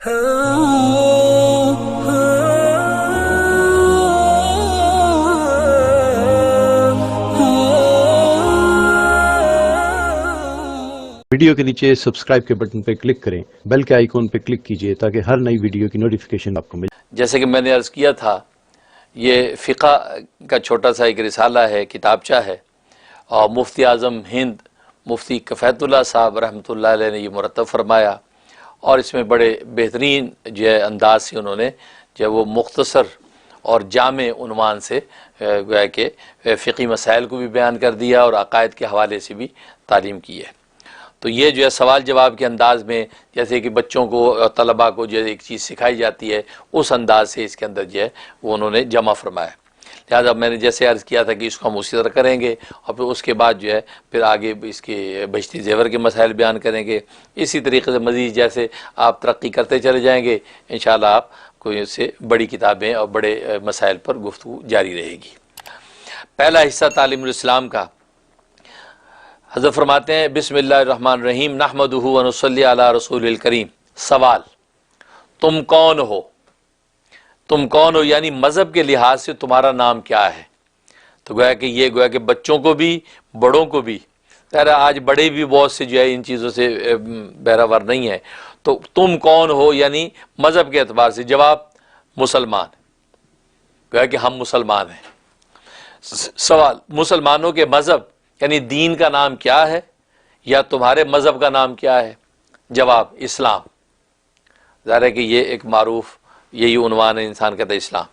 Video کے نیچے subscribe کے بٹن پہ کلک کریں، بیل کے آئیکن پہ کلک کیجئے تاکہ ہر نئی ویڈیو کی نوٹیفیکیشن آپ کو ملے۔ جیسے کہ میں نے عرض کیا تھا، یہ فقہ کا چھوٹا سا ایک رسالہ ہے، کتابچہ ہے، اور مفتی اعظم ہند مفتی کفایت اللہ صاحب رحمۃ اللہ علیہ نے یہ مرتب فرمایا، اور اس میں بڑے بہترین جو ہے انداز سے انہوں نے جو ہے وہ مختصر اور جامع عنوان سے گویا کہ فقی مسائل کو بھی بیان کر دیا اور عقائد کے حوالے سے بھی تعلیم کی ہے۔ تو یہ جو ہے سوال جواب کے انداز میں، جیسے کہ بچوں کو اور طلباء کو جو ایک چیز سکھائی جاتی ہے، اس انداز سے اس کے اندر جو ہے وہ انہوں نے جمع فرمایا۔ لہٰذا میں نے جیسے عرض کیا تھا کہ اس کو ہم اسی طرح کریں گے، اور پھر اس کے بعد جو ہے پھر آگے اس کے بہشتی زیور کے مسائل بیان کریں گے۔ اسی طریقے سے مزید جیسے آپ ترقی کرتے چلے جائیں گے، انشاءاللہ آپ کو اس سے بڑی کتابیں اور بڑے مسائل پر گفتگو جاری رہے گی۔ پہلا حصہ تعلیم الاسلام کا، حضرت فرماتے ہیں بسم اللہ الرحمن الرحیم نحمدہ ونصلی علی رسول الکریم۔ سوال، تم کون ہو؟ تم کون ہو یعنی مذہب کے لحاظ سے تمہارا نام کیا ہے؟ تو گویا کہ یہ گویا کہ بچوں کو بھی بڑوں کو بھی، آج بڑے بھی بہت سے جو ہے ان چیزوں سے بہراور نہیں ہیں، تو تم کون ہو یعنی مذہب کے اعتبار سے۔ جواب، مسلمان، گویا کہ ہم مسلمان ہیں۔ سوال، مسلمانوں کے مذہب یعنی دین کا نام کیا ہے، یا تمہارے مذہب کا نام کیا ہے؟ جواب، اسلام۔ ظاہر ہے کہ یہ ایک معروف یہی عنوان ہے، انسان کہتا ہے اسلام۔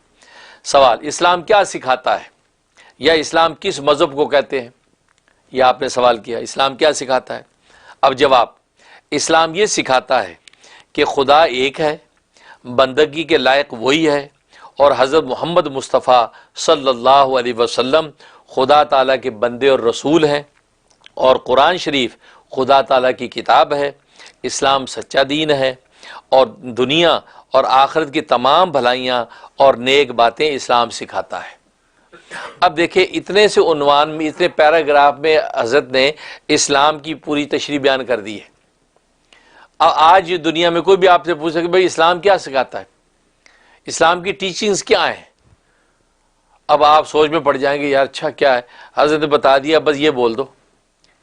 سوال، اسلام کیا سکھاتا ہے، یا اسلام کس مذہب کو کہتے ہیں؟ یہ آپ نے سوال کیا، اسلام کیا سکھاتا ہے؟ اب جواب، اسلام یہ سکھاتا ہے کہ خدا ایک ہے، بندگی کے لائق وہی ہے، اور حضرت محمد مصطفیٰ صلی اللہ علیہ وسلم خدا تعالیٰ کے بندے اور رسول ہیں، اور قرآن شریف خدا تعالیٰ کی کتاب ہے۔ اسلام سچا دین ہے، اور دنیا اور آخرت کی تمام بھلائیاں اور نیک باتیں اسلام سکھاتا ہے۔ اب دیکھیں، اتنے سے عنوان میں، اتنے پیراگراف میں حضرت نے اسلام کی پوری تشریح بیان کر دی ہے۔ اب آج دنیا میں کوئی بھی آپ سے پوچھے کہ بھئی اسلام کیا سکھاتا ہے، اسلام کی ٹیچنگز کیا ہیں، اب آپ سوچ میں پڑ جائیں گے یار اچھا کیا ہے، حضرت نے بتا دیا، بس یہ بول دو،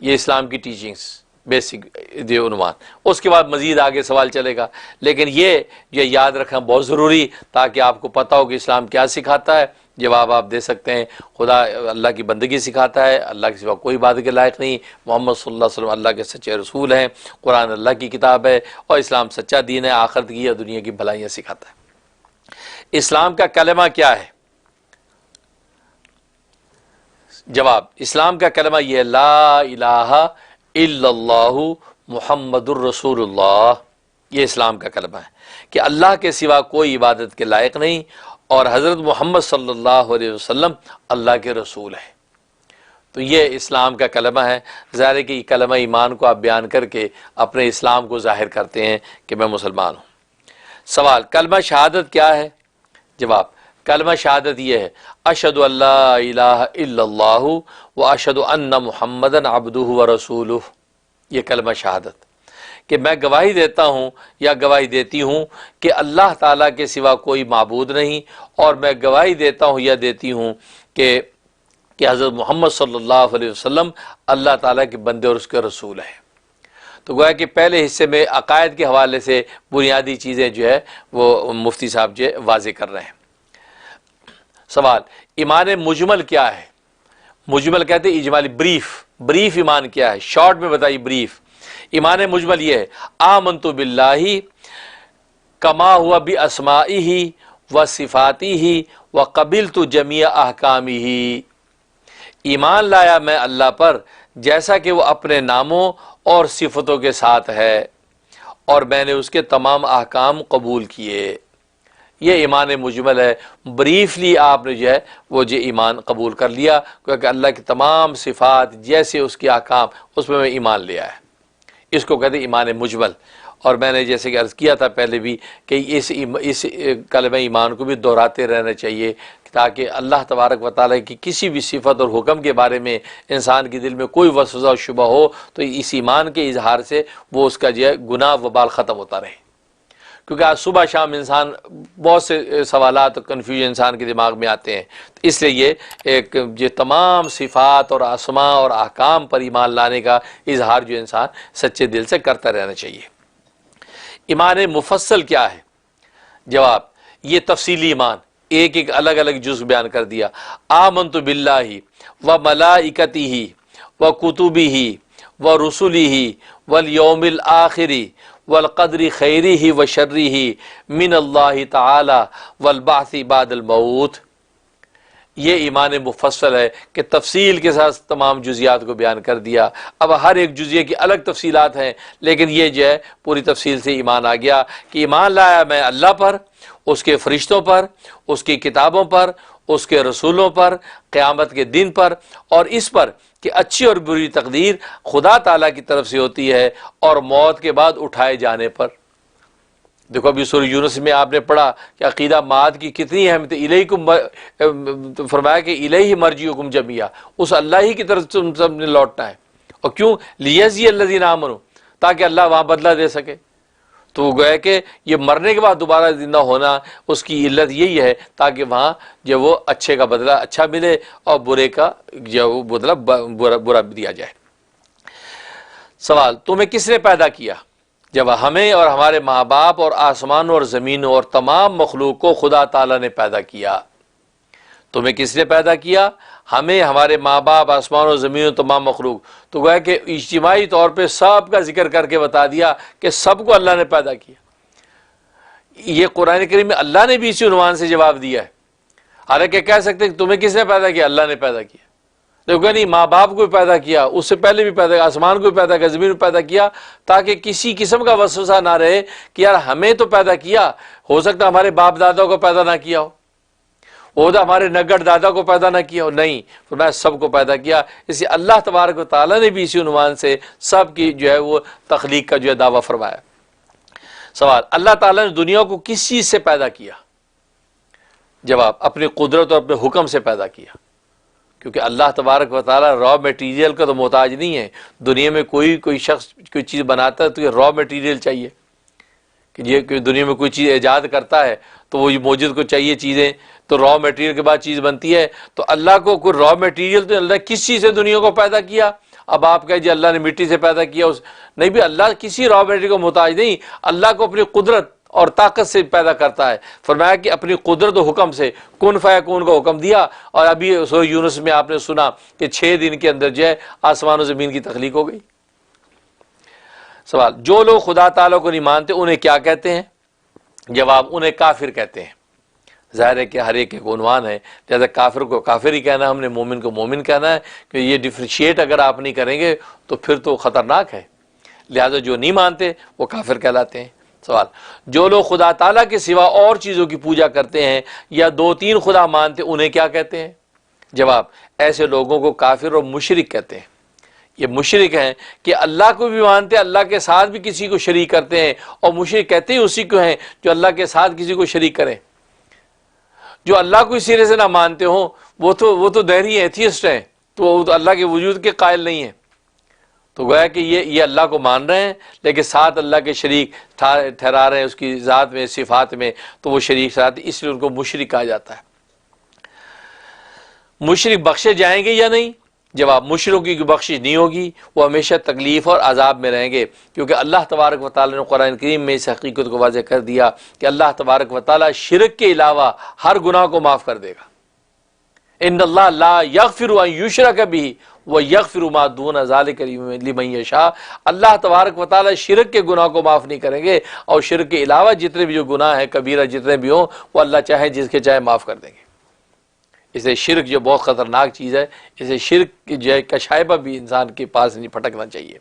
یہ اسلام کی ٹیچنگز بیسک یہ عنوان، اس کے بعد مزید آگے سوال چلے گا، لیکن یہ یاد رکھنا بہت ضروری تاکہ آپ کو پتہ ہو کہ اسلام کیا سکھاتا ہے۔ جواب آپ دے سکتے ہیں، خدا اللہ کی بندگی سکھاتا ہے، اللہ کے سوا کوئی عبادت کے لائق نہیں، محمد صلی اللہ علیہ وسلم اللہ کے سچے رسول ہیں، قرآن اللہ کی کتاب ہے، اور اسلام سچا دین ہے، آخرت کی اور دنیا کی بھلائیاں سکھاتا ہے۔ اسلام کا کلمہ کیا ہے؟ جواب، اسلام کا کلمہ یہ ہے، لا الہ الا اللہ محمد الرسول اللہ۔ یہ اسلام کا کلمہ ہے کہ اللہ کے سوا کوئی عبادت کے لائق نہیں، اور حضرت محمد صلی اللہ علیہ وسلم اللہ کے رسول ہیں۔ تو یہ اسلام کا کلمہ ہے۔ ظاہر ہے کہ یہ کلمہ ایمان کو آپ بیان کر کے اپنے اسلام کو ظاہر کرتے ہیں کہ میں مسلمان ہوں۔ سوال، کلمہ شہادت کیا ہے؟ جواب، کلمہ شہادت یہ ہے، اشہد ان لا الہ الا اللہ و اشہد ان محمدً عبدہ و رسولہ۔ یہ کلمہ شہادت کہ میں گواہی دیتا ہوں یا گواہی دیتی ہوں کہ اللہ تعالیٰ کے سوا کوئی معبود نہیں، اور میں گواہی دیتا ہوں یا دیتی ہوں کہ حضرت محمد صلی اللہ علیہ وسلم اللہ تعالیٰ کے بندے اور اس کے رسول ہیں۔ تو گویا کہ پہلے حصے میں عقائد کے حوالے سے بنیادی چیزیں جو ہے وہ مفتی صاحب جو واضح کر رہے ہیں۔ سوال، ایمان مجمل کیا ہے؟ مجمل کہتے ہیں اجمالی، بریف ایمان کیا ہے، شارٹ میں بتائیے بریف۔ ایمان مجمل یہ ہے، آمنت باللہ کما ہوا باسمائہ و صفاتہ و قبلت جمیع احکامہ۔ ایمان لایا میں اللہ پر جیسا کہ وہ اپنے ناموں اور صفتوں کے ساتھ ہے، اور میں نے اس کے تمام احکام قبول کیے۔ یہ ایمان مجمل ہے، بریفلی آپ نے جو ہے وہ جو ایمان قبول کر لیا، کیونکہ اللہ کی تمام صفات جیسے اس کے احکام، اس میں ایمان لیا ہے، اس کو کہتے ہیں ایمان مجمل۔ اور میں نے جیسے کہ عرض کیا تھا پہلے بھی کہ اس کلمہ ایمان کو بھی دہراتے رہنا چاہیے، تاکہ اللہ تبارک و تعالیٰ کی کسی بھی صفت اور حکم کے بارے میں انسان کے دل میں کوئی وسوسہ و شبہ ہو تو اس ایمان کے اظہار سے وہ اس کا جو ہے گناہ وبال ختم ہوتا رہے۔ کیونکہ آج صبح شام انسان بہت سے سوالات اور کنفیوژن انسان کے دماغ میں آتے ہیں، تو اس لیے یہ تمام صفات اور اسماء اور احکام پر ایمان لانے کا اظہار جو انسان سچے دل سے کرتا رہنا چاہیے۔ ایمان مفصل کیا ہے؟ جواب، یہ تفصیلی ایمان، ایک ایک الگ الگ جز بیان کر دیا۔ آمنت باللہ و ملائکتہ و کتبہ و رسلہ والیوم الآخر والقدر خیرہ و شرہ من اللہ تعالی والبعث بعد الموت۔ یہ ایمان مفصل ہے کہ تفصیل کے ساتھ تمام جزیات کو بیان کر دیا۔ اب ہر ایک جزیے کی الگ تفصیلات ہیں، لیکن یہ جو ہے پوری تفصیل سے ایمان آ گیا کہ ایمان لایا میں اللہ پر، اس کے فرشتوں پر، اس کی کتابوں پر، اس کے رسولوں پر، قیامت کے دن پر، اور اس پر کہ اچھی اور بری تقدیر خدا تعالیٰ کی طرف سے ہوتی ہے، اور موت کے بعد اٹھائے جانے پر۔ دیکھو ابھی سورہ یونس میں آپ نے پڑھا کہ عقیدہ معاد کی کتنی اہمیت ہے۔ الیکم فرمایا کہ الیہ مرجعکم جمیعا، اس اللہ ہی کی طرف تم سب نے لوٹنا ہے۔ اور کیوں؟ لیجزی الذین آمنوا، تاکہ اللہ وہاں بدلہ دے سکے۔ تو وہ گویا کہ یہ مرنے کے بعد دوبارہ زندہ ہونا، اس کی علت یہی ہے تاکہ وہاں جو وہ اچھے کا بدلہ اچھا ملے اور برے کا جو وہ بدلہ برا دیا جائے۔ سوال، تمہیں کس نے پیدا کیا؟ جب ہمیں اور ہمارے ماں باپ اور آسمانوں اور زمینوں اور تمام مخلوق کو خدا تعالیٰ نے پیدا کیا۔ تمہیں کس نے پیدا کیا؟ ہمیں، ہمارے ماں باپ، آسمانوں اور زمینوں، تمام مخلوق۔ تو گویا کہ اجتماعی طور پہ سب کا ذکر کر کے بتا دیا کہ سب کو اللہ نے پیدا کیا۔ یہ قرآن کریم میں اللہ نے بھی اسی عنوان سے جواب دیا ہے۔ حالانکہ کہہ سکتے ہیں کہ تمہیں کس نے پیدا کیا؟ اللہ نے پیدا کیا۔ دیکھو نہیں، ماں باپ کو پیدا کیا، اس سے پہلے بھی پیدا کیا، آسمان کو پیدا کیا، زمین کو پیدا کیا، تاکہ کسی قسم کا وسوسہ نہ رہے کہ یار ہمیں تو پیدا کیا، ہو سکتا ہے ہمارے باپ دادا کو پیدا نہ کیا ہو، وہ تو ہمارے نگڑ دادا کو پیدا نہ کیا ہو، نہیں، فرمایا سب کو پیدا کیا۔ اسی اللہ تبارک و تعالیٰ نے بھی اسی عنوان سے سب کی جو ہے وہ تخلیق کا جو ہے دعویٰ فرمایا۔ سوال، اللہ تعالیٰ نے دنیا کو کس چیز سے پیدا کیا؟ جواب، اپنی قدرت اور اپنے حکم سے پیدا کیا، کیونکہ اللہ تبارک و تعالیٰ را میٹیریل کا تو محتاج نہیں ہے۔ دنیا میں کوئی شخص کوئی چیز بناتا ہے تو یہ را میٹیریل چاہیے، کہ یہ کہ دنیا میں کوئی چیز ایجاد کرتا ہے تو وہ موجود کو چاہیے چیزیں، تو را میٹیریل کے بعد چیز بنتی ہے۔ تو اللہ کو کوئی را میٹیریل تو اللہ نے کس چیز سے دنیا کو پیدا کیا؟ اب آپ کہیں جی اللہ نے مٹی سے پیدا کیا، نہیں بھی، اللہ کسی را میٹیریل کو محتاج نہیں، اللہ کو اپنی قدرت اور طاقت سے پیدا کرتا ہے۔ فرمایا کہ اپنی قدرت و حکم سے کن فیکون کا حکم دیا، اور ابھی سورہ یونس میں آپ نے سنا کہ 6 دن کے اندر جو ہے آسمان و زمین کی تخلیق ہو گئی۔ سوال، جو لوگ خدا تعالیٰ کو نہیں مانتے انہیں کیا کہتے ہیں؟ جواب، انہیں کافر کہتے ہیں۔ ظاہر ہے کہ ہر ایک عنوان ہے، جیسے کافر کو کافر ہی کہنا ہے، ہم نے مومن کو مومن کہنا ہے، کہ یہ ڈفرینشیٹ اگر آپ نہیں کریں گے تو پھر تو خطرناک ہے۔ لہذا جو نہیں مانتے وہ کافر کہلاتے ہیں۔ سوال، جو لوگ خدا تعالیٰ کے سوا اور چیزوں کی پوجا کرتے ہیں یا 2-3 خدا مانتے انہیں کیا کہتے ہیں؟ جواب، ایسے لوگوں کو کافر اور مشرک کہتے ہیں۔ یہ مشرک ہیں کہ اللہ کو بھی مانتے ہیں، اللہ کے ساتھ بھی کسی کو شریک کرتے ہیں، اور مشرک کہتے ہیں اسی کو ہیں جو اللہ کے ساتھ کسی کو شریک کریں۔ جو اللہ کو اس سرے سے نہ مانتے ہوں وہ تو دہری ایتھیسٹ ہیں، تو وہ تو اللہ کے وجود کے قائل نہیں ہیں۔ تو گویا کہ یہ اللہ کو مان رہے ہیں لیکن ساتھ اللہ کے شریک ٹھہرا رہے ہیں اس کی ذات میں، صفات میں، تو وہ شریک ساتھ، اس لیے ان کو مشرک کہا جاتا ہے۔ مشرک بخشے جائیں گے یا نہیں؟ جواب، مشرکوں کی بخشش نہیں ہوگی، وہ ہمیشہ تکلیف اور عذاب میں رہیں گے، کیونکہ اللہ تبارک و تعالیٰ نے قرآن کریم میں اس حقیقت کو واضح کر دیا کہ اللہ تبارک و تعالیٰ شرک کے علاوہ ہر گناہ کو معاف کر دے گا۔ ان اللہ لا یغفر ان یشرک بہ ویغفر ما دون ذلک لمن یشاء۔ اللہ تبارک و تعالیٰ شرک کے گناہ کو معاف نہیں کریں گے، اور شرک کے علاوہ جتنے بھی جو گناہ ہیں کبیرہ جتنے بھی ہوں وہ اللہ چاہے جس کے چاہے معاف کر دیں گے۔ اسے شرک جو بہت خطرناک چیز ہے، اسے شرک جو ہے کا شائبہ بھی انسان کے پاس نہیں پھٹکنا چاہیے۔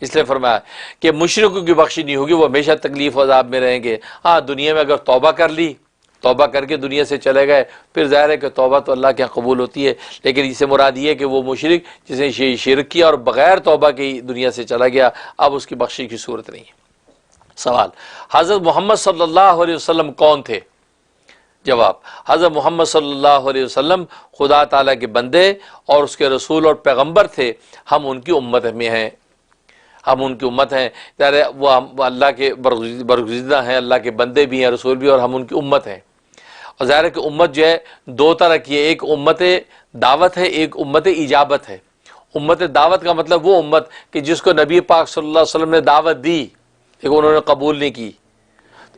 اس لیے فرمایا کہ مشرکوں کی بخشش نہیں ہوگی، وہ ہمیشہ تکلیف و عذاب میں رہیں گے۔ ہاں، دنیا میں اگر توبہ کر لی، توبہ کر کے دنیا سے چلے گئے، پھر ظاہر ہے کہ توبہ تو اللہ کے یہاں قبول ہوتی ہے، لیکن اس سے مراد یہ ہے کہ وہ مشرک جس نے شرک کیا اور بغیر توبہ کی دنیا سے چلا گیا، اب اس کی بخشش کی صورت نہیں ہے۔ سوال، حضرت محمد صلی اللہ علیہ وسلم کون تھے؟ جواب، حضرت محمد صلی اللہ علیہ وسلم خدا تعالیٰ کے بندے اور اس کے رسول اور پیغمبر تھے، ہم ان کی امت میں ہیں۔ ہم ان کی امت ہیں، وہ اللہ کے برگزیدہ ہیں، اللہ کے بندے بھی ہیں، رسول بھی، اور ہم ان کی امت ہیں۔ اور ظاہر ہے کہ امت جو ہے دو طرح کی ہے، ایک امت دعوت ہے، ایک امت اجابت ہے۔ امت دعوت کا مطلب وہ امت کہ جس کو نبی پاک صلی اللہ علیہ وسلم نے دعوت دی لیکن انہوں نے قبول نہیں کی۔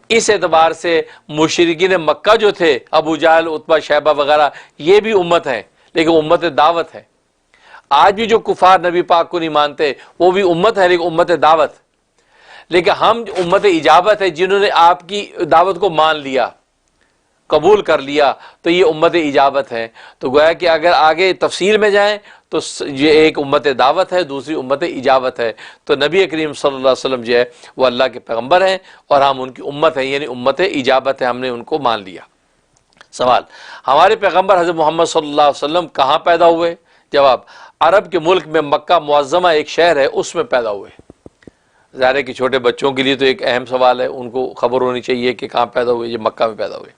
اس اعتبار سے مشرکین مکہ جو تھے، ابو جہل، عتبہ، شیبہ وغیرہ، یہ بھی امت ہیں لیکن امت دعوت ہے۔ آج بھی جو کفار نبی پاک کو نہیں مانتے وہ بھی امت ہے لیکن امت دعوت۔ لیکن ہم امت اجابت ہے، جنہوں نے آپ کی دعوت کو مان لیا، قبول کر لیا، تو یہ امت اجابت ہے۔ تو گویا کہ اگر آگے تفصیل میں جائیں تو یہ ایک امت دعوت ہے، دوسری امت اجابت ہے۔ تو نبی کریم صلی اللہ علیہ وسلم جو ہے وہ اللہ کے پیغمبر ہیں اور ہم ان کی امت ہیں، یعنی امت اجابت ہے، ہم نے ان کو مان لیا۔ سوال، ہمارے پیغمبر حضرت محمد صلی اللہ علیہ وسلم کہاں پیدا ہوئے؟ جواب، عرب کے ملک میں مکہ معظمہ ایک شہر ہے، اس میں پیدا ہوئے۔ ظاہر ہے کہ چھوٹے بچوں کے لیے تو ایک اہم سوال ہے، ان کو خبر ہونی چاہیے کہ کہاں پیدا ہوئے۔ یہ مکہ میں پیدا ہوئے۔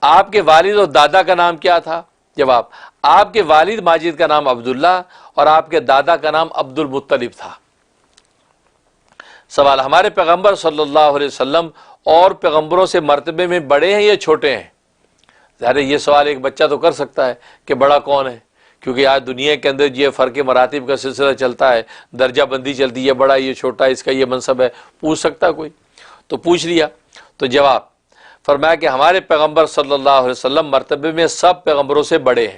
آپ کے والد اور دادا کا نام کیا تھا؟ جواب، آپ کے والد ماجد کا نام عبداللہ اور آپ کے دادا کا نام عبد المطلب تھا۔ سوال، ہمارے پیغمبر صلی اللہ علیہ وسلم اور پیغمبروں سے مرتبے میں بڑے ہیں یا چھوٹے ہیں؟ ظاہر ہے یہ سوال ایک بچہ تو کر سکتا ہے کہ بڑا کون ہے، کیونکہ آج دنیا کے اندر یہ فرق مراتب کا سلسلہ چلتا ہے، درجہ بندی چلتی ہے، یہ بڑا، یہ چھوٹا، اس کا یہ منصب ہے، پوچھ سکتا ہے کوئی؟ تو پوچھ لیا۔ تو جواب فرمایا کہ ہمارے پیغمبر صلی اللہ علیہ وسلم مرتبے میں سب پیغمبروں سے بڑے ہیں۔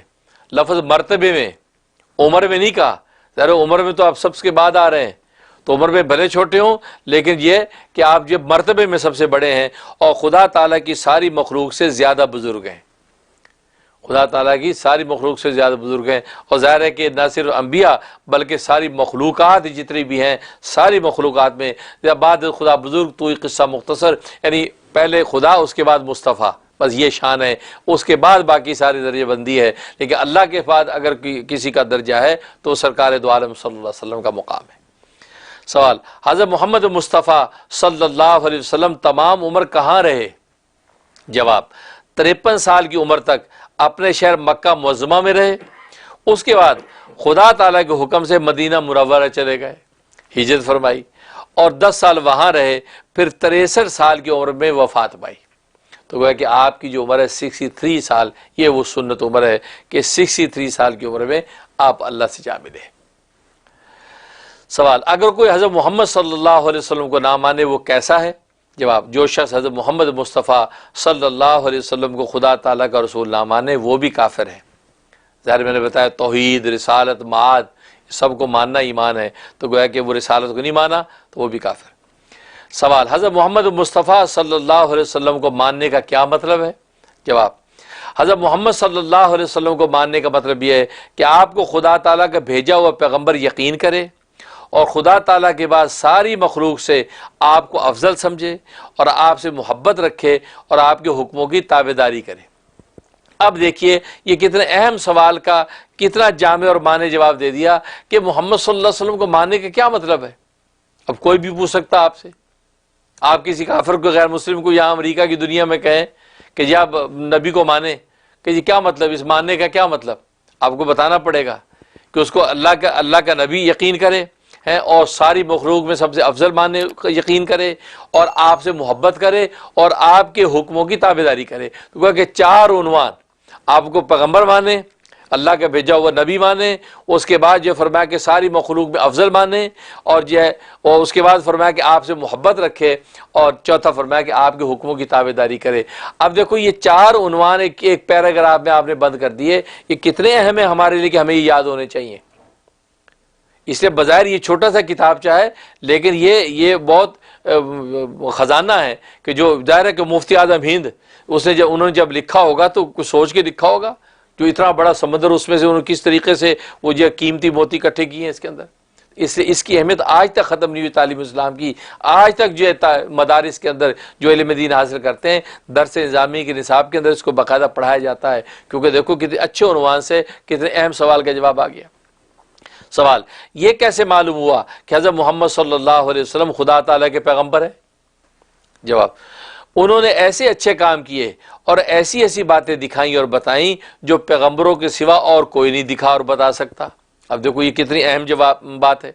لفظ مرتبے میں، عمر میں نہیں کہا۔ ظاہر عمر میں تو آپ سب کے بعد آ رہے ہیں، تو عمر میں بھلے چھوٹے ہوں لیکن یہ کہ آپ جب مرتبے میں سب سے بڑے ہیں اور خدا تعالیٰ کی ساری مخلوق سے زیادہ بزرگ ہیں، خدا تعالیٰ کی ساری مخلوق سے زیادہ بزرگ ہیں۔ اور ظاہر ہے کہ نہ صرف انبیاء بلکہ ساری مخلوقات جتنی بھی ہیں، ساری مخلوقات میں بعد خدا بزرگ تو یہ قصہ مختصر، یعنی پہلے خدا اس کے بعد مصطفیٰ، بس یہ شان ہے، اس کے بعد باقی ساری درجہ بندی ہے۔ لیکن اللہ کے بعد اگر کسی کا درجہ ہے تو سرکار دو عالم صلی اللہ علیہ وسلم کا مقام ہے۔ سوال، حضرت محمد مصطفیٰ صلی اللہ علیہ وسلم تمام عمر کہاں رہے؟ جواب، 53 سال کی عمر تک اپنے شہر مکہ معظمہ میں رہے، اس کے بعد خدا تعالیٰ کے حکم سے مدینہ منورہ چلے گئے، ہجرت فرمائی اور 10 سال وہاں رہے، پھر 63 سال کی عمر میں وفات پائی۔ تو گویا کہ آپ کی جو عمر ہے 63 سال، یہ وہ سنت عمر ہے کہ 63 سال کی عمر میں آپ اللہ سے جا ملے۔ سوال، اگر کوئی حضرت محمد صلی اللہ علیہ وسلم کو نہ مانے وہ کیسا ہے؟ جواب، جو شخص حضرت محمد مصطفیٰ صلی اللہ علیہ وسلم کو خدا تعالیٰ کا رسول نہ مانے وہ بھی کافر ہے۔ ظاہر میں نے بتایا توحید، رسالت، معاد سب کو ماننا ایمان ہے، تو گویا کہ وہ رسالت کو نہیں مانا تو وہ بھی کافر۔ سوال، حضرت محمد مصطفیٰ صلی اللہ علیہ وسلم کو ماننے کا کیا مطلب ہے؟ جواب، حضرت محمد صلی اللہ علیہ وسلم کو ماننے کا مطلب یہ ہے کہ آپ کو خدا تعالیٰ کا بھیجا ہوا پیغمبر یقین کرے اور خدا تعالیٰ کے بعد ساری مخلوق سے آپ کو افضل سمجھے اور آپ سے محبت رکھے اور آپ کے حکموں کی تابعداری کرے۔ اب دیکھیے یہ کتنے اہم سوال کا کتنا جامع اور معنی جواب دے دیا کہ محمد صلی اللہ علیہ وسلم کو ماننے کا کیا مطلب ہے۔ اب کوئی بھی پوچھ سکتا آپ سے، آپ کسی کافر کو، غیر مسلم کو یہاں امریکہ کی دنیا میں کہیں کہ جی آپ نبی کو مانیں، کہ جی کیا مطلب، اس ماننے کا کیا مطلب؟ آپ کو بتانا پڑے گا کہ اس کو اللہ کا نبی یقین کرے ہے اور ساری مخلوق میں سب سے افضل ماننے یقین کرے اور آپ سے محبت کرے اور آپ کے حکموں کی تابعداری کرے۔ تو کہا کہ 4 عنوان، آپ کو پیغمبر مانے، اللہ کا بھیجا ہوا نبی مانے، اس کے بعد جو فرمایا کہ ساری مخلوق میں افضل مانے، اور جو ہے اور اس کے بعد فرمایا کہ آپ سے محبت رکھے، اور چوتھا فرمایا کہ آپ کے حکموں کی تابعداری کرے۔ اب دیکھو یہ 4 عنوان ایک پیراگراف میں آپ نے بند کر دیے، یہ کتنے اہم ہیں ہمارے لیے کہ ہمیں یہ یاد ہونے چاہیے۔ اس لیے بظاہر یہ چھوٹا سا کتابچہ ہے لیکن یہ بہت خزانہ ہے کہ جو ظاہر ہے کہ مفتی اعظم ہند انہوں نے جب لکھا ہوگا تو کچھ سوچ کے لکھا ہوگا، جو اتنا بڑا سمندر اس میں سے انہوں نے کس طریقے سے وہ جو قیمتی موتی اکٹھے کیے ہیں اس کے اندر۔ اس سے اس کی اہمیت آج تک ختم نہیں ہوئی تعلیم اسلام کی۔ آج تک جو ہے مدارس کے اندر جو علم دین حاصل کرتے ہیں، درس نظامی کے نصاب کے اندر اس کو باقاعدہ پڑھایا جاتا ہے، کیونکہ دیکھو کتنے اچھے عنوان سے کتنے اہم سوال کا جواب آ گیا۔ سوال، یہ کیسے معلوم ہوا کہ حضرت محمد صلی اللہ علیہ وسلم خدا تعالیٰ کے پیغمبر ہیں؟ جواب، انہوں نے ایسے اچھے کام کیے اور ایسی ایسی باتیں دکھائیں اور بتائیں جو پیغمبروں کے سوا اور کوئی نہیں دکھا اور بتا سکتا۔ اب دیکھو یہ کتنی اہم بات ہے۔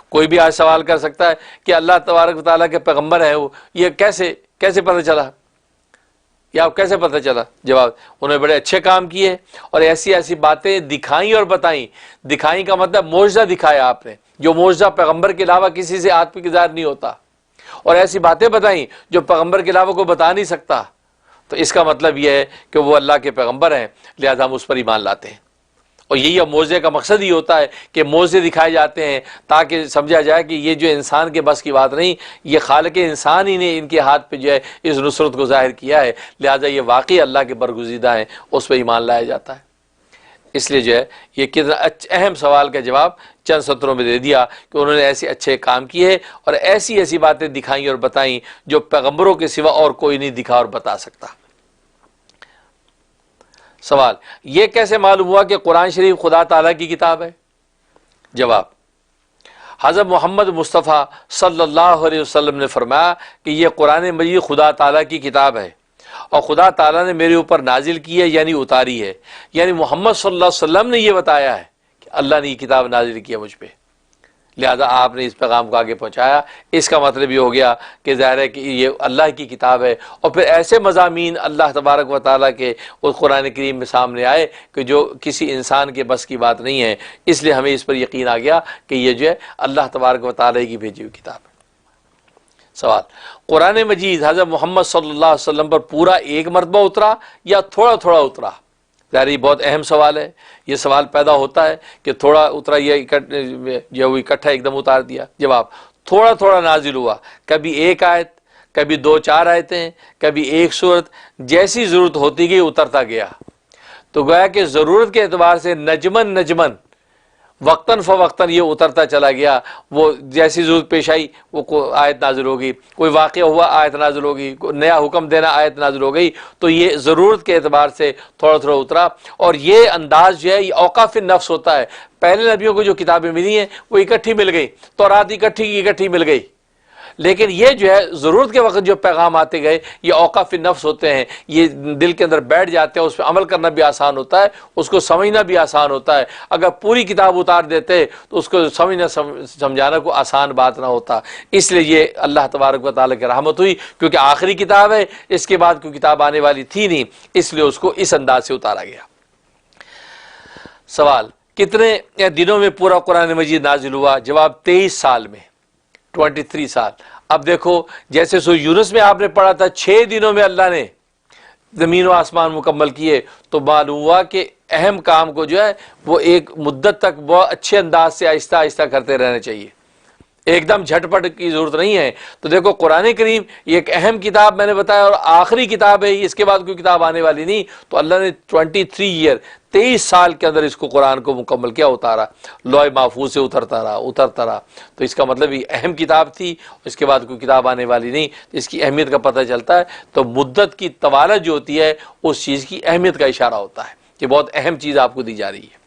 کوئی بھی آج سوال کر سکتا ہے کہ اللہ تبارک و تعالیٰ کے پیغمبر ہیں وہ، یہ کیسے پتہ چلا، یا آپ کیسے پتہ چلا؟ جواب، انہوں نے بڑے اچھے کام کیے اور ایسی ایسی باتیں دکھائیں اور بتائیں. دکھائیں کا مطلب معجزہ دکھایا آپ نے، جو معجزہ پیغمبر کے علاوہ کسی سے آدمی کے ظاہر نہیں ہوتا، اور ایسی باتیں بتائیں جو پیغمبر کے علاوہ کوئی بتا نہیں سکتا. تو اس کا مطلب یہ ہے کہ وہ اللہ کے پیغمبر ہیں، لہذا ہم اس پر ایمان لاتے ہیں. اور یہی اب معجزے کا مقصد ہی ہوتا ہے کہ معجزے دکھائے جاتے ہیں تاکہ سمجھا جائے کہ یہ جو انسان کے بس کی بات نہیں، یہ خالق انسان ہی نے ان کے ہاتھ پہ جو ہے اس نصرت کو ظاہر کیا ہے، لہذا یہ واقعی اللہ کے برگزیدہ ہیں، اس پہ ایمان لایا جاتا ہے. اس لیے جو ہے یہ کتنا اہم سوال کا جواب چند سطروں میں دے دیا کہ انہوں نے ایسے اچھے کام کیے اور ایسی ایسی باتیں دکھائیں اور بتائیں جو پیغمبروں کے سوا اور کوئی نہیں دکھا اور بتا سکتا. سوال، یہ کیسے معلوم ہوا کہ قرآن شریف خدا تعالیٰ کی کتاب ہے؟ جواب، حضرت محمد مصطفیٰ صلی اللہ علیہ وسلم نے فرمایا کہ یہ قرآن مجید خدا تعالیٰ کی کتاب ہے اور خدا تعالیٰ نے میرے اوپر نازل کی ہے، یعنی اتاری ہے. یعنی محمد صلی اللہ علیہ وسلم نے یہ بتایا ہے کہ اللہ نے یہ کتاب نازل کی ہے مجھ پہ، لہذا آپ نے اس پیغام کو آگے پہنچایا. اس کا مطلب یہ ہو گیا کہ ظاہر ہے کہ یہ اللہ کی کتاب ہے. اور پھر ایسے مضامین اللہ تبارک و تعالیٰ کے اس قرآن کریم میں سامنے آئے کہ جو کسی انسان کے بس کی بات نہیں ہے، اس لیے ہمیں اس پر یقین آ گیا کہ یہ جو ہے اللہ تبارک و تعالیٰ کی بھیجی ہوئی کتاب ہے. سوال، قرآن مجید حضرت محمد صلی اللہ علیہ وسلم پر پورا ایک مرتبہ اترا یا تھوڑا تھوڑا اترا؟ ظاہر یہ بہت اہم سوال ہے. یہ سوال پیدا ہوتا ہے کہ تھوڑا اترا یا وہ اکٹھا ایک دم اتار دیا. جواب، تھوڑا تھوڑا نازل ہوا، کبھی ایک آیت، کبھی 2-4 آیتیں، کبھی ایک سورت، جیسی ضرورت ہوتی گئی اترتا گیا. تو گویا کہ ضرورت کے اعتبار سے نجمن نجمن وقتاً فوقتاً یہ اترتا چلا گیا. وہ جیسی ضرورت پیش آئی وہ آیت نازل ہوگی، کوئی واقعہ ہوا آیت نازل ہوگی، کوئی نیا حکم دینا آیت نازل ہو گئی. تو یہ ضرورت کے اعتبار سے تھوڑا تھوڑا اترا. اور یہ انداز جو ہے یہ اوقاف النفس ہوتا ہے. پہلے نبیوں کو جو کتابیں ملی ہیں وہ اکٹھی مل گئی، تورات اکٹھی مل گئی. لیکن یہ جو ہے ضرورت کے وقت جو پیغام آتے گئے یہ اوقاف النفس ہوتے ہیں، یہ دل کے اندر بیٹھ جاتے ہیں، اس پہ عمل کرنا بھی آسان ہوتا ہے، اس کو سمجھنا بھی آسان ہوتا ہے. اگر پوری کتاب اتار دیتے تو اس کو سمجھانا کو آسان بات نہ ہوتا. اس لیے یہ اللہ تبارک و تعالیٰ کی رحمت ہوئی، کیونکہ آخری کتاب ہے، اس کے بعد کوئی کتاب آنے والی تھی نہیں، اس لیے اس کو اس انداز سے اتارا گیا. سوال، کتنے دنوں میں پورا قرآن مجید نازل ہوا؟ جواب، 23 سال میں، 23 سال. اب دیکھو جیسے سورہ یونس میں آپ نے پڑھا تھا 6 دنوں میں اللہ نے زمین و آسمان مکمل کیے، تو معلوم ہوا کہ اہم کام کو جو ہے وہ ایک مدت تک بہت اچھے انداز سے آہستہ آہستہ کرتے رہنا چاہیے، ایک دم جھٹپٹ کی ضرورت نہیں ہے. تو دیکھو قرآن کریم یہ ایک اہم کتاب میں نے بتایا اور آخری کتاب ہے، اس کے بعد کوئی کتاب آنے والی نہیں. تو اللہ نے 23 سال کے اندر اس کو قرآن کو مکمل کیا، اتارا، لوح محفوظ سے اترتا رہا. تو اس کا مطلب یہ اہم کتاب تھی، اس کے بعد کوئی کتاب آنے والی نہیں. اس کی اہمیت کا پتہ چلتا ہے. تو مدت کی طوالت جو ہوتی ہے اس چیز کی اہمیت کا اشارہ ہوتا ہے کہ بہت اہم چیز آپ کو دی جا رہی ہے.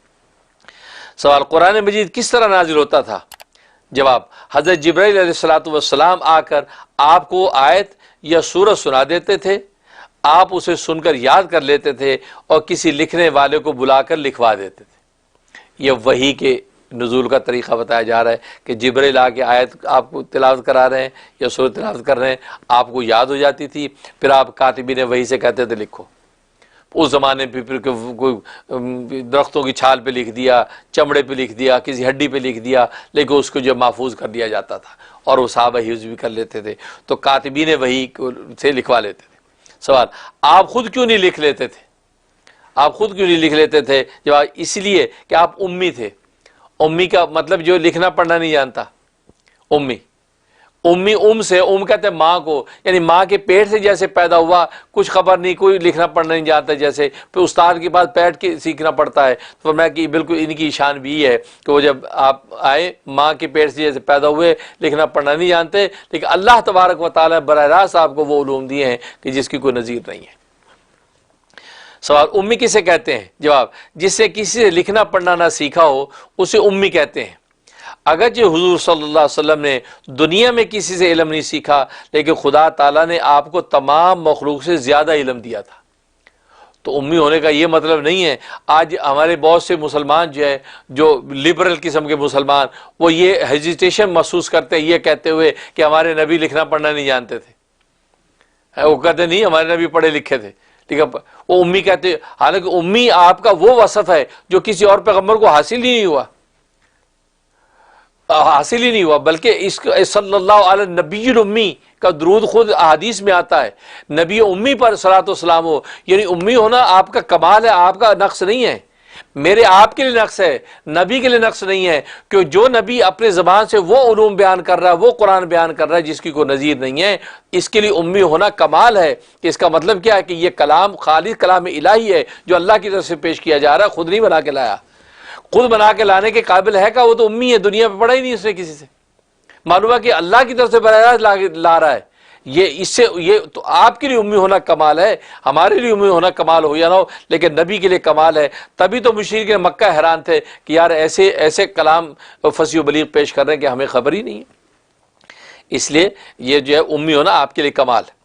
سوال، قرآن مجید کس طرح نازل ہوتا تھا؟ جواب، حضرت جبرائیل علیہ الصلوۃ والسلام آ کر آپ کو آیت یا سورت سنا دیتے تھے، آپ اسے سن کر یاد کر لیتے تھے اور کسی لکھنے والے کو بلا کر لکھوا دیتے تھے. یہ وحی کے نزول کا طریقہ بتایا جا رہا ہے کہ جبرائیل آ کے آیت آپ کو تلاوت کرا رہے ہیں یا سورت تلاوت کر رہے ہیں، آپ کو یاد ہو جاتی تھی، پھر آپ کاتبین وحی سے کہتے تھے لکھو. اس زمانے پہ پھر کوئی درختوں کی چھال پہ لکھ دیا، چمڑے پہ لکھ دیا، کسی ہڈی پہ لکھ دیا، لیکن اس کو جو محفوظ کر دیا جاتا تھا اور وہ صحابہ حفظ بھی کر لیتے تھے. تو کاتبین وحی سے لکھوا لیتے تھے. سوال، آپ خود کیوں نہیں لکھ لیتے تھے؟ جواب، اس لیے کہ آپ امی تھے. امی کا مطلب جو لکھنا پڑھنا نہیں جانتا. ام سے، کہتے ہیں ماں کو، یعنی ماں کے پیٹ سے جیسے پیدا ہوا، کچھ خبر نہیں، کوئی لکھنا پڑھنا نہیں جانتا. جیسے پھر استاد کے پاس بیٹھ کے سیکھنا پڑتا ہے. تو میں کہ بالکل ان کی شان بھی ہے کہ وہ جب آپ آئے ماں کے پیٹ سے جیسے پیدا ہوئے، لکھنا پڑھنا نہیں جانتے، لیکن اللہ تبارک و تعالیٰ براہ راست آپ کو وہ علوم دیے ہیں کہ جس کی کوئی نظیر نہیں ہے. سوال، امی کسے کہتے ہیں؟ جواب، جس سے کسی سے لکھنا پڑھنا نہ سیکھا ہو اسے امی کہتے ہیں. اگرچہ حضور صلی اللہ علیہ وسلم نے دنیا میں کسی سے علم نہیں سیکھا، لیکن خدا تعالیٰ نے آپ کو تمام مخلوق سے زیادہ علم دیا تھا. تو امی ہونے کا یہ مطلب نہیں ہے. آج ہمارے بہت سے مسلمان جو ہے جو لبرل قسم کے مسلمان وہ یہ ہیزیٹیشن محسوس کرتے ہیں یہ کہتے ہوئے کہ ہمارے نبی لکھنا پڑھنا نہیں جانتے تھے. وہ کہتے نہیں ہمارے نبی پڑھے لکھے تھے. ٹھیک ہے وہ امی کہتے ہیں، حالانکہ امی آپ کا وہ وصف ہے جو کسی اور پیغمبر کو حاصل ہی نہیں ہوا بلکہ اس صلی اللہ علیہ نبی الامی کا درود خود احادیث میں آتا ہے. نبی امی پر صلاۃ والسلام ہو، یعنی امی ہونا آپ کا کمال ہے، آپ کا نقص نہیں ہے. میرے آپ کے لیے نقص ہے، نبی کے لیے نقص نہیں ہے، کہ جو نبی اپنے زبان سے وہ علوم بیان کر رہا ہے، وہ قرآن بیان کر رہا ہے جس کی کوئی نظیر نہیں ہے، اس کے لیے امی ہونا کمال ہے. کہ اس کا مطلب کیا ہے کہ یہ کلام خالص کلام الہی ہے جو اللہ کی طرف سے پیش کیا جا رہا ہے، خود نہیں بنا کے لایا. خود بنا کے لانے کے قابل ہے کہ وہ تو امی ہے، دنیا پہ پڑھا ہی نہیں اس نے کسی سے. معلوم ہے کہ اللہ کی طرف سے براہ راست لا رہا ہے. یہ تو آپ کے لیے امی ہونا کمال ہے، ہمارے لیے امی ہونا کمال ہو یا نہ ہو، لیکن نبی کے لیے کمال ہے. تبھی تو مشرکین مکہ حیران تھے کہ یار ایسے کلام فصیح و بلیغ پیش کر رہے ہیں کہ ہمیں خبر ہی نہیں ہے. اس لیے یہ جو ہے امی ہونا آپ کے لیے کمال ہے.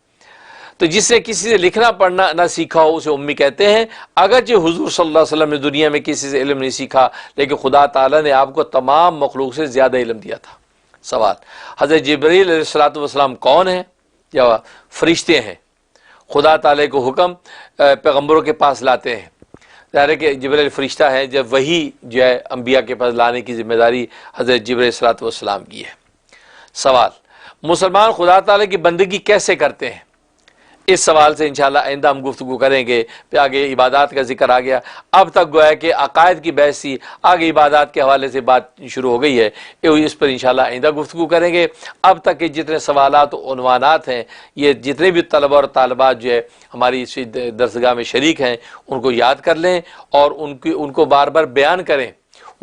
تو جس نے کسی سے لکھنا پڑھنا نہ سیکھا ہو اسے امی کہتے ہیں. اگرچہ حضور صلی اللہ علیہ وسلم نے دنیا میں کسی سے علم نہیں سیکھا، لیکن خدا تعالیٰ نے آپ کو تمام مخلوق سے زیادہ علم دیا تھا. سوال، حضرت جبرائیل علیہ الصلوۃ والسلام کون ہیں؟ جواب، فرشتے ہیں. خدا تعالیٰ کو حکم پیغمبروں کے پاس لاتے ہیں. ظاہر ہے کہ جبرائیل فرشتہ ہے، جب وہی جو ہے انبیاء کے پاس لانے کی ذمہ داری حضرت جبرائیل علیہ الصلوۃ والسلام کی ہے. سوال، مسلمان خدا تعالیٰ کی بندگی کیسے کرتے ہیں؟ اس سوال سے انشاءاللہ آئندہ ہم گفتگو کریں گے. پھر آگے عبادات کا ذکر آ گیا. اب تک گویا کہ عقائد کی بحث تھی، آگے عبادات کے حوالے سے بات شروع ہو گئی ہے. اس پر انشاءاللہ آئندہ گفتگو کریں گے. اب تک کے جتنے سوالات و عنوانات ہیں، یہ جتنے بھی طلبہ اور طالبات جو ہے ہماری اس درسگاہ میں شریک ہیں ان کو یاد کر لیں اور ان کو بار بار بیان کریں.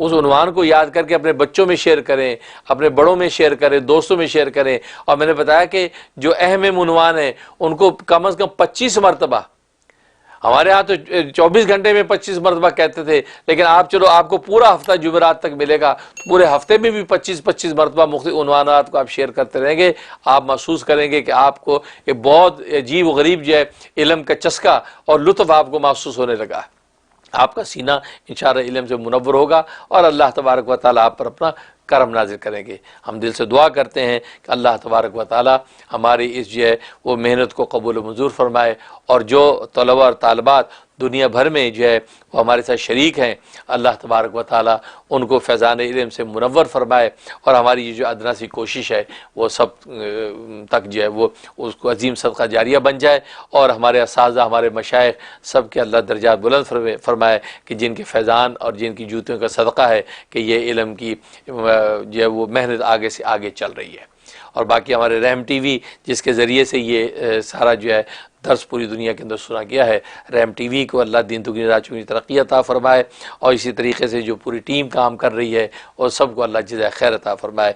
اس عنوان کو یاد کر کے اپنے بچوں میں شیئر کریں، اپنے بڑوں میں شیئر کریں، دوستوں میں شیئر کریں. اور میں نے بتایا کہ جو اہم عنوان ہیں ان کو کم از کم 25 مرتبہ، ہمارے ہاں تو 24 گھنٹے میں 25 مرتبہ کہتے تھے، لیکن آپ کو پورا ہفتہ جمعرات تک ملے گا، پورے ہفتے میں بھی 25 مرتبہ مختلف عنوانات کو آپ شیئر کرتے رہیں گے. آپ محسوس کریں گے کہ آپ کو ایک بہت عجیب و غریب جو ہے علم کا چسکا اور لطف آپ کو محسوس ہونے لگا ہے. آپ کا سینہ انشاءاللہ علم سے منور ہوگا اور اللہ تبارک و تعالیٰ آپ پر اپنا کرم نازل کریں گے. ہم دل سے دعا کرتے ہیں کہ اللہ تبارک و تعالیٰ ہماری اس جو ہے وہ محنت کو قبول و منظور فرمائے، اور جو طلباء اور طالبات دنیا بھر میں جو ہے وہ ہمارے ساتھ شریک ہیں، اللہ تبارک و تعالیٰ ان کو فیضان علم سے منور فرمائے، اور ہماری یہ جو ادنا سی کوشش ہے وہ سب تک جو ہے وہ اس کو عظیم صدقہ جاریہ بن جائے، اور ہمارے اساتذہ، ہمارے مشائخ سب کے اللہ درجات بلند فرمائے کہ جن کے فیضان اور جن کی جوتیوں کا صدقہ ہے کہ یہ علم کی جو ہے وہ محنت آگے سے آگے چل رہی ہے. اور باقی ہمارے رحم ٹی وی جس کے ذریعے سے یہ سارا جو ہے درس پوری دنیا کے اندر سنا گیا ہے، رحم ٹی وی کو اللہ دین دگنی رات چگنی ترقی عطا فرمائے، اور اسی طریقے سے جو پوری ٹیم کام کر رہی ہے اور سب کو اللہ جزائے خیر عطا فرمائے.